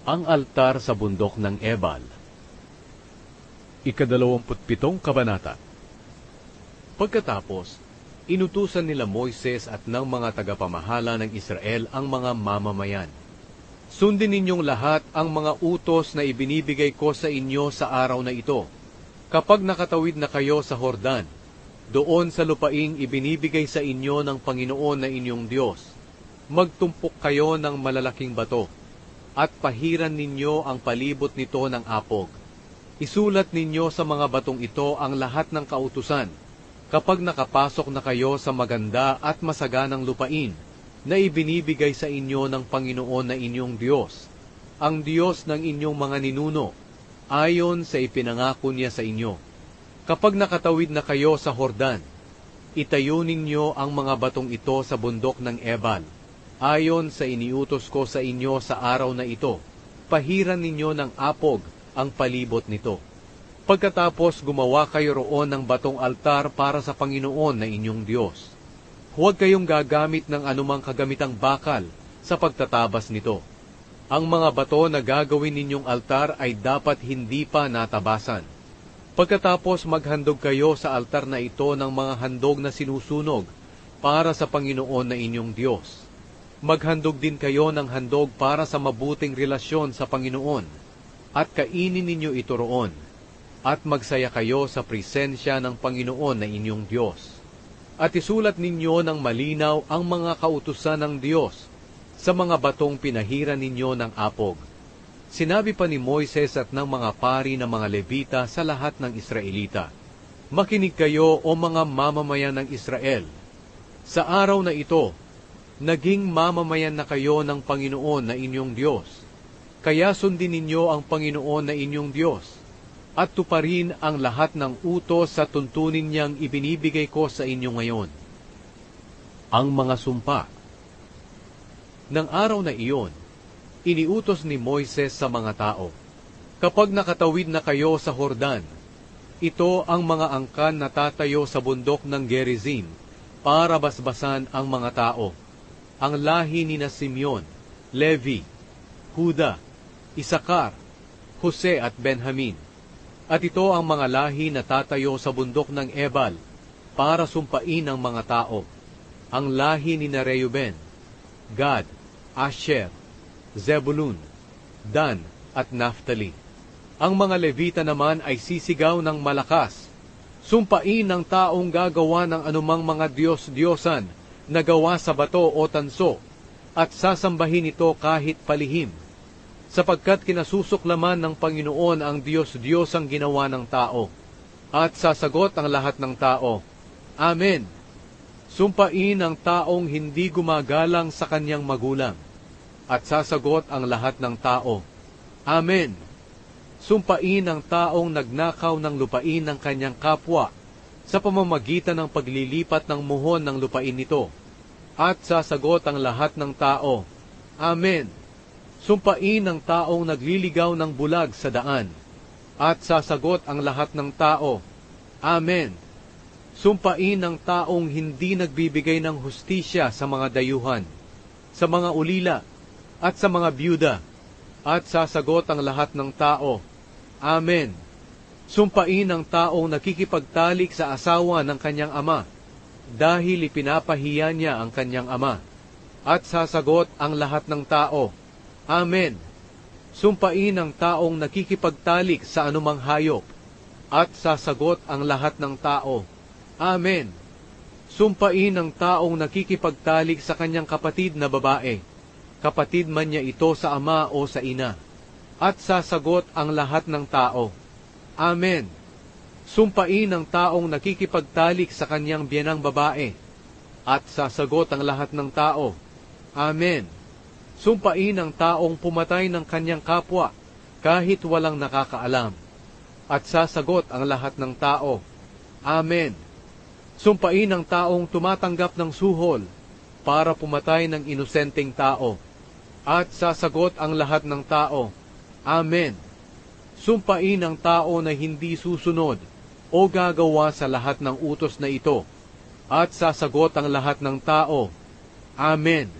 Ang altar sa bundok ng Ebal. 27 Kabanata. Pagkatapos, inutusan nila Moises at ng mga tagapamahala ng Israel ang mga mamamayan. Sundin ninyong lahat ang mga utos na ibinibigay ko sa inyo sa araw na ito. Kapag nakatawid na kayo sa Hordan, doon sa lupaing ibinibigay sa inyo ng Panginoon na inyong Diyos, magtumpok kayo ng malalaking bato, at pahiran ninyo ang palibot nito ng apog. Isulat ninyo sa mga batong ito ang lahat ng kautusan, kapag nakapasok na kayo sa maganda at masaganang lupain, na ibinibigay sa inyo ng Panginoon na inyong Diyos, ang Diyos ng inyong mga ninuno, ayon sa ipinangako niya sa inyo. Kapag nakatawid na kayo sa Hordan, itayo ninyo ang mga batong ito sa bundok ng Ebal, ayon sa iniutos ko sa inyo sa araw na ito. Pahiran ninyo ng apog ang palibot nito. Pagkatapos gumawa kayo roon ng batong altar para sa Panginoon na inyong Diyos. Huwag kayong gagamit ng anumang kagamitang bakal sa pagtatabas nito. Ang mga bato na gagawin ninyong altar ay dapat hindi pa natabasan. Pagkatapos maghandog kayo sa altar na ito ng mga handog na sinusunog para sa Panginoon na inyong Diyos. Maghandog din kayo ng handog para sa mabuting relasyon sa Panginoon, at kainin ninyo ito roon, at magsaya kayo sa presensya ng Panginoon na inyong Diyos. At isulat ninyo ng malinaw ang mga kautusan ng Diyos sa mga batong pinahiran ninyo ng apog. Sinabi pa ni Moises at ng mga pari na mga Levita sa lahat ng Israelita, makinig kayo o mga mamamayan ng Israel. Sa araw na ito, naging mamamayan na kayo ng Panginoon na inyong Diyos. Kaya sundin ninyo ang Panginoon na inyong Diyos, at tuparin ang lahat ng utos sa tuntunin niyang ibinibigay ko sa inyo ngayon. Ang mga sumpa. Nang araw na iyon, iniutos ni Moises sa mga tao, kapag nakatawid na kayo sa Hordan, ito ang mga angkan na tatayo sa bundok ng Gerizim para basbasan ang mga tao. Ang lahi ni Simeon, Levi, Huda, Isakar, Jose at Benjamin. At ito ang mga lahi na tatayo sa bundok ng Ebal para sumpain ang mga tao. Ang lahi ni Reuben, Gad, Asher, Zebulun, Dan at Naphtali. Ang mga Levita naman ay sisigaw ng malakas, sumpain ng taong gagawa ng anumang mga Diyos-Diyosan na gawa sa bato o tanso, at sasambahin ito kahit palihim, sapagkat kinasusuklaman ng Panginoon ang Diyos-Diyos ang ginawa ng tao. At sasagot ang lahat ng tao, Amen. Sumpain ang taong hindi gumagalang sa kanyang magulang. At sasagot ang lahat ng tao, Amen. Sumpain ang taong nagnakaw ng lupain ng kanyang kapwa sa pamamagitan ng paglilipat ng muhon ng lupain nito. At sasagot ang lahat ng tao, Amen. Sumpain ang taong nagliligaw ng bulag sa daan. At sasagot ang lahat ng tao, Amen. Sumpain ang taong hindi nagbibigay ng hustisya sa mga dayuhan, sa mga ulila, at sa mga byuda. At sasagot ang lahat ng tao, Amen. Sumpain ang taong nakikipagtalik sa asawa ng kanyang ama, dahil ipinapahiya niya ang kanyang ama. At sasagot ang lahat ng tao, Amen. Sumpain ang taong nakikipagtalik sa anumang hayop. At sasagot ang lahat ng tao, Amen. Sumpain ang taong nakikipagtalik sa kanyang kapatid na babae, kapatid man niya ito sa ama o sa ina. At sasagot ang lahat ng tao, Amen. Sumpain ang taong nakikipagtalik sa kanyang biyanang babae. At sasagot ang lahat ng tao, Amen. Sumpain ang taong pumatay ng kanyang kapwa, kahit walang nakakaalam. At sasagot ang lahat ng tao, Amen. Sumpain ang taong tumatanggap ng suhol para pumatay ng inosenteng tao. At sasagot ang lahat ng tao, Amen. Sumpain ang tao na hindi susunod o gagawa sa lahat ng utos na ito. At sasagot ang lahat ng tao, Amen.